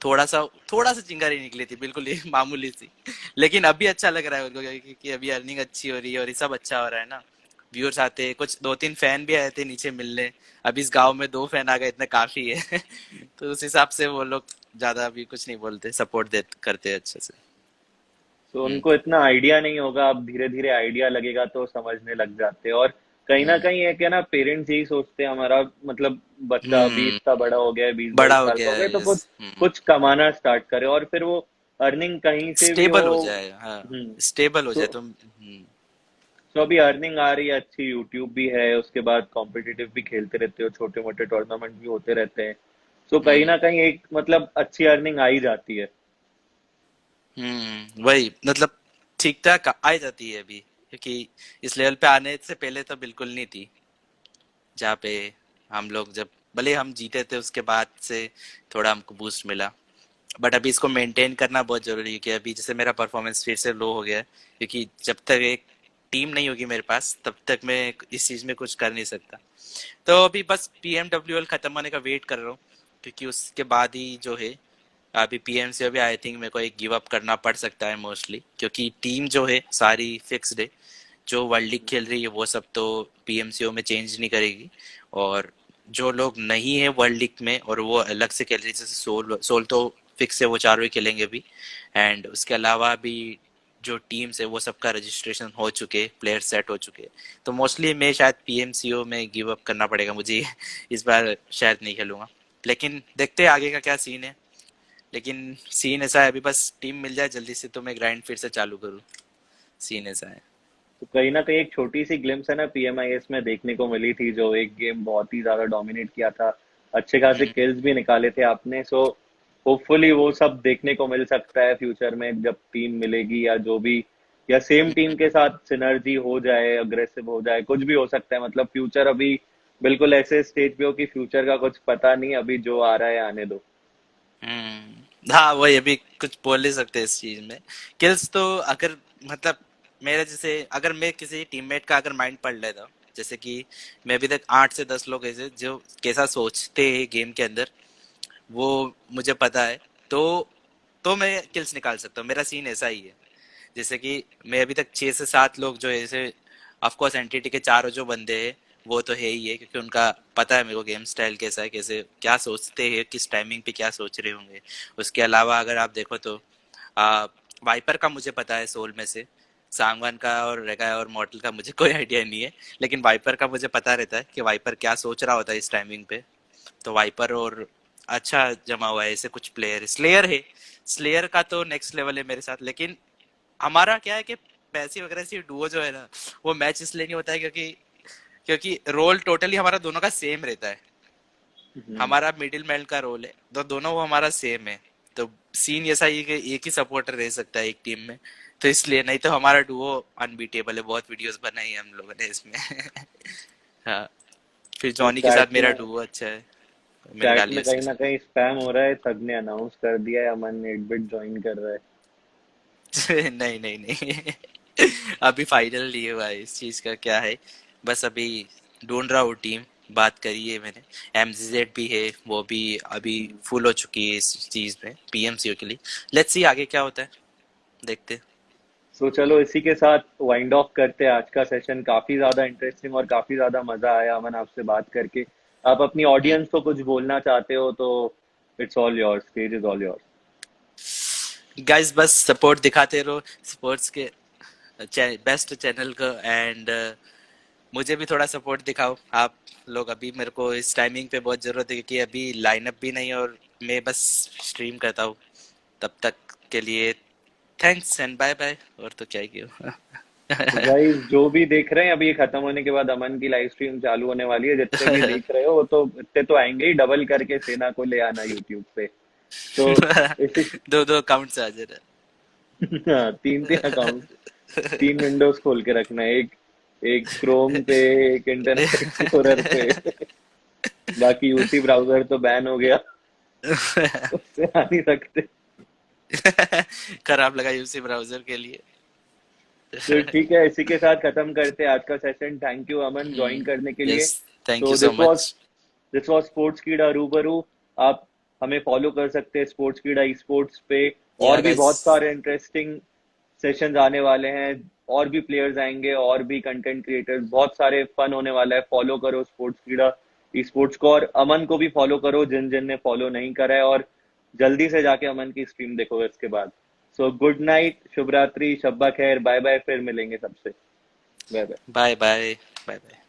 थोड़ा सा चिंगारी निकली थी, बिल्कुल ही मामूली सी। लेकिन अभी अच्छा लग रहा है उनको, क्योंकि अभी अर्निंग अच्छी हो रही है और ये सब अच्छा हो रहा है ना। व्यूअर्स आते हैं, कुछ 2-3 फैन भी आए थे नीचे मिलने। अभी इस गांव में 2 फैन आ गए, इतना काफी है। तो उस हिसाब से वो लोग ज्यादा अभी कुछ नहीं बोलते, सपोर्ट दे करते हैं अच्छे से। तो हम्म, उनको इतना आइडिया नहीं होगा, अब धीरे धीरे आइडिया लगेगा तो समझने लग जाते हैं। और कहीं ना हम्म, कहीं है क्या ना, पेरेंट्स यही सोचते हैं हमारा मतलब बच्चा अभी हम्म, इतना बड़ा हो गया है, 20-22 बड़ा हो साल का गया हो गया, है, तो यस। कुछ कुछ कमाना स्टार्ट करे, और फिर वो अर्निंग कहीं से भी हो। स्टेबल हो जाए, हाँ। हम्म। स्टेबल हो सो जाए तुम। सो अभी अर्निंग आ रही है अच्छी, यूट्यूब भी है, उसके बाद कॉम्पिटिटिव भी खेलते रहते हो, छोटे मोटे टूर्नामेंट भी होते रहते हैं। सो कहीं हम्म, ना कहीं एक मतलब अच्छी अर्निंग आ ही जाती है। वही मतलब ठीक ठाक आ जाती है अभी, क्योंकि इस लेवल पे आने से पहले तो बिल्कुल नहीं थी। जहाँ पे हम लोग जब भले हम जीते थे, उसके बाद से थोड़ा हमको बूस्ट मिला। बट अभी इसको मेंटेन करना बहुत जरूरी है, कि अभी जैसे मेरा परफॉर्मेंस फिर से लो हो गया है, क्योंकि जब तक एक टीम नहीं होगी मेरे पास तब तक मैं इस चीज में कुछ कर नहीं सकता। तो अभी बस पीएमडब्ल्यूएल खत्म होने का वेट कर रहा हूँ, क्योंकि उसके बाद ही जो है, अभी पीएमसी अभी आई थिंक मेरे को एक गिव अप करना पड़ सकता है मोस्टली, क्योंकि टीम जो है सारी फिक्स्ड है। जो वर्ल्ड लीग खेल रही है वो सब तो पीएमसीओ में चेंज नहीं करेगी, और जो लोग नहीं है वर्ल्ड लीग में और वो अलग से खेल रही है, जैसे सोल सोल तो फिक्स है, वो चारों ही खेलेंगे भी। एंड उसके अलावा भी जो टीम्स है वो सबका रजिस्ट्रेशन हो चुके, प्लेयर सेट हो चुके, तो मोस्टली मैं शायद पीएमसीओ में गिव अप करना पड़ेगा मुझे इस बार शायद नहीं खेलूंगा, लेकिन देखते हैं आगे का क्या सीन है। लेकिन सीन ऐसा है अभी, बस टीम मिल जाए जल्दी से तो मैं ग्राइंड फिर से चालू करूँ, सीन ऐसा है। तो कहीं ना कहीं एक छोटी सी ग्लिम्स है ना पीएमआईएस में देखने को मिली थी, जो एक गेम बहुत ही ज्यादा डोमिनेट किया था, अच्छे खासे हम्म, किल्स भी निकाले थे आपने। सो होपफुली वो सब देखने को मिल सकता है फ्यूचर में, जब टीम मिलेगी या जो भी, या सेम टीम के साथ सिनर्जी हो जाए, अग्रेसिव हो जाए, कुछ भी हो सकता है। मतलब फ्यूचर अभी बिल्कुल ऐसे स्टेज पे हो कि फ्यूचर का कुछ पता नहीं, अभी जो आ रहा है आने दो। हाँ वही, अभी कुछ बोल नहीं सकते इस चीज में। किल्स तो अगर, मतलब मेरे जैसे अगर मैं किसी टीममेट का अगर माइंड पढ़ लेता हूँ, जैसे कि मैं अभी तक 8 से 10 लोग ऐसे जो कैसा सोचते हैं गेम के अंदर, वो मुझे पता है, तो तो मैं किल्स निकाल सकता हूँ, मेरा सीन ऐसा ही है। जैसे कि मैं अभी तक 6 से 7 लोग जो ऐसे, ऑफ कोर्स एंटिटी के चारों जो बंदे हैं वो तो है ही है, क्योंकि उनका पता है मेरे को गेम स्टाइल कैसा है, कैसे क्या सोचते हैं, किस टाइमिंग पे क्या सोच रहे होंगे। उसके अलावा अगर आप देखो तो वाइपर का मुझे पता है सोल में से, सांगवान का और रेगा और मॉर्टल का मुझे कोई आइडिया नहीं है, लेकिन वाइपर का मुझे पता रहता है कि वाइपर क्या सोच रहा होता है इस टाइमिंग पे। तो वाइपर और अच्छा जमा हुआ है ऐसे कुछ प्लेयर, स्लेयर है, स्लेयर का तो नेक्स्ट लेवल है मेरे साथ। लेकिन हमारा क्या है कि पैसिव अग्रेसिव डुओ जो है ना, वो मैच इसलिए नहीं होता है क्योंकि क्योंकि रोल टोटली हमारा दोनों का सेम रहता है। हम्म। हमारा मिडिल मैन का रोल है तो दोनों वो हमारा सेम है। तो सीन ऐसा ही है कि एक ही सपोर्टर रह सकता है एक टीम में, तो इसलिए, नहीं तो हमारा डुओ अनबीटेबल है, बहुत वीडियोस बनाई है हम लोगों ने इसमें हाँ, फिर तो जॉनी के साथ चैट मेरा में डुओ अच्छा है, मैंने चैट डाली में उसके कहीं ना साथ। कहीं स्पैम हो रहा है, थग ने अनाउंस कर दिया है अमन 8 बिट ज्वाइन कर रहा है। नहीं नहीं नहीं अभी फाइनल नहीं हुआ है इस चीज का, क्या है, बस अभी ढूंढ रहा हूँ टीम। बात करी है मैंने, एमजीजेड भी है, वो भी अभी फुल हो चुकी है इस चीज में पीएमसीओ के लिए। लेट्स सी आगे क्या होता है, देखते हैं। सो चलो इसी के साथ वाइंड ऑफ करते हैं आज का सेशन। काफी ज्यादा इंटरेस्टिंग और काफी ज्यादा मजा आया अमन आपसे बात करके। आप अपनी ऑडियंस को कुछ बोलना चाहते हो तो it's all yours, stage is all yours. Guys बस सपोर्ट दिखाते रहो स्पोर्ट्स के बेस्ट चैनल को, एंड मुझे भी थोड़ा सपोर्ट दिखाओ आप लोग। अभी मेरे को इस टाइमिंग पे बहुत जरूरत है क्योंकि अभी लाइनअप भी नहीं है और मैं बस स्ट्रीम करता हूँ। तब तक के लिए थैंक्स एंड बाय बाय, और तो क्या ही हो तो गाइस जो भी देख रहे हैं, अभी ये खत्म होने के बाद अमन की लाइव स्ट्रीम चालू होने वाली है। जितने भी देख रहे हो वो तो इतने तो आएंगे ही, डबल करके सेना को ले आना यूट्यूब पे। तो इसी दो दो अकाउंट्स आ जा हाँ, 3 3 अकाउंट, 3 विंडोज खोल के रखना है। एक एक क्रोम पे, एक इंटरनेट एक्सप्लोरर पे। रहा। बाकी यूसी ब्राउजर तो बैन हो गया, उससे आ नहीं सकते। खराब लगा यूसी ब्राउजर के लिए। तो ठीक है, इसी के साथ खत्म करते हैं आज का session. Thank you Aman join करने के लिए। यस, थैंक तो you so much. This was sports Keeda रूबरू। आप हमें फॉलो कर सकते हैं स्पोर्ट्स कीड़ा ई स्पोर्ट्स पे। या और भी गाइस, बहुत सारे इंटरेस्टिंग सेशंस आने वाले हैं, और भी प्लेयर्स आएंगे, और भी कंटेंट क्रिएटर्स, बहुत सारे फन होने वाला है। फॉलो करो स्पोर्ट्स कीड़ा ई स्पोर्ट्स को, और अमन को भी फॉलो करो जिन जिन ने फॉलो नहीं करा है। और जल्दी से जाके अमन की स्ट्रीम देखो इसके बाद। सो गुड नाइट, शुभ रात्रि, शब्बा खैर, बाय बाय, फिर मिलेंगे सबसे। Bye bye. Bye bye, bye bye.